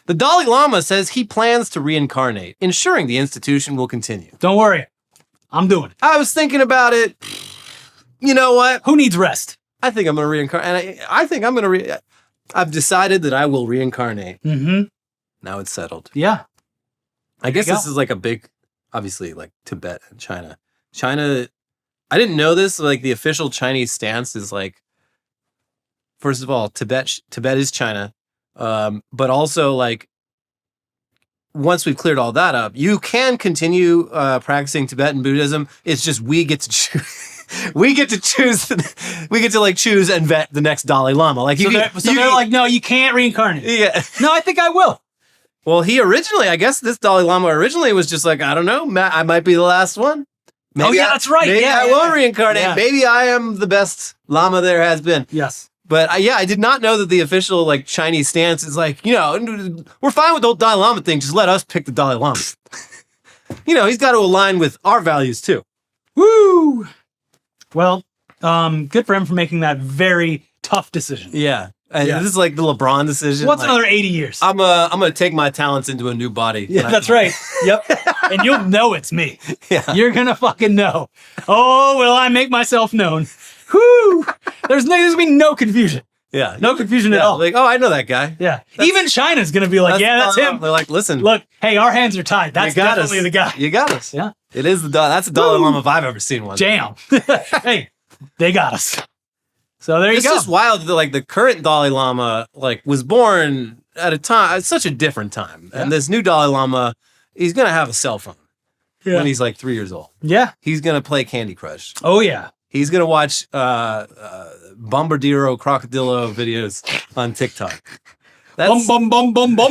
The Dalai Lama says he plans to reincarnate, ensuring the institution will continue. Don't worry. I'm doing it. I was thinking about it. You know what? Who needs rest? I think I'm going to reincarnate. And I think I'm going to I've decided that I will reincarnate. Mm-hmm. Now it's settled. Yeah. I guess this is like a big, obviously, like Tibet and China. China, I didn't know this. Like the official Chinese stance is like, first of all, Tibet is China. But also like, once we've cleared all that up, you can continue practicing Tibetan Buddhism. It's just we get to choose. We get to choose. We get to like choose and vet the next Dalai Lama. Like they're like, no, you can't reincarnate. Yeah. No, I think I will. Well, I guess this Dalai Lama originally was just like, I don't know, I might be the last one. Maybe that's right. Maybe I won't reincarnate. Yeah. Maybe I am the best Lama there has been. Yes. But I did not know that the official like Chinese stance is like, you know, we're fine with the whole Dalai Lama thing. Just let us pick the Dalai Lama. You know, he's got to align with our values too. Woo! Well, good for him for making that very tough decision. Yeah. This is like the LeBron decision. What's like, another 80 years? I'm gonna take my talents into a new body. Yeah, that's right. Yep. And you'll know it's me. Yeah. You're gonna fucking know. Oh, will I make myself known? Whoo! There's gonna be no confusion. Yeah. No confusion at all. Like, oh, I know that guy. Yeah. Even China's gonna be like, that's him. They're like, listen. Look, hey, our hands are tied. That's definitely the guy. You got us. Yeah. It is that's the Dalai Lama if I've ever seen one. Jam. Hey, they got us. So there you go. It's just wild that like the current Dalai Lama like was born at a time, at such a different time. Yeah. And this new Dalai Lama, he's gonna have a cell phone when he's like 3 years old. Yeah. He's gonna play Candy Crush. Oh yeah. He's gonna watch Bombardiro Crocodilo videos on TikTok. Bum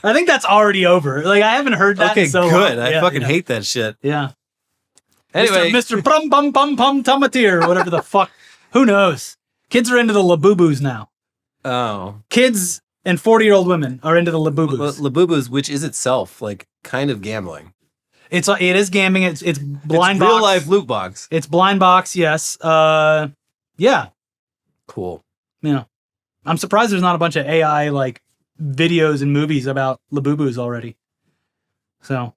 I think that's already over. Like I haven't heard that. Okay, in so good. Long. I fucking hate that shit. Yeah. Anyway, Mr. Bum Bum Bum Bum Tumatir, whatever the fuck. Who knows? Kids are into the labubus now. Oh. Kids and 40-year-old women are into the labubus. Labubus, which is itself like kind of gambling. It is gambling. It's blind box. Real life loot box. It's blind box. Yes. Yeah. Cool. Yeah. I'm surprised there's not a bunch of AI like videos and movies about labubus already. So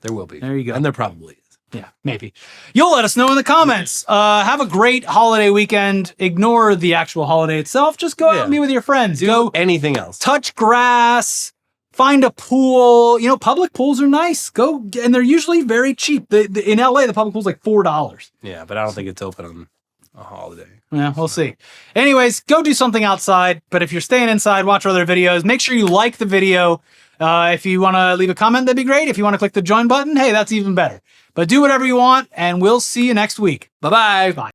there will be. There you go. And there probably is. Yeah, maybe. You'll let us know in the comments. Have a great holiday weekend. Ignore the actual holiday itself. Just go out and be with your friends. Do anything else. Touch grass. find a pool. You know, public pools are nice. Go, and they're usually very cheap. In LA, the public pool's like $4. Yeah, but I don't think it's open on a holiday. Yeah, we'll see. Anyways, go do something outside. But if you're staying inside, watch our other videos. Make sure you like the video. If you want to leave a comment, that'd be great. If you want to click the join button, hey, that's even better. But do whatever you want, and we'll see you next week. Bye-bye. Bye.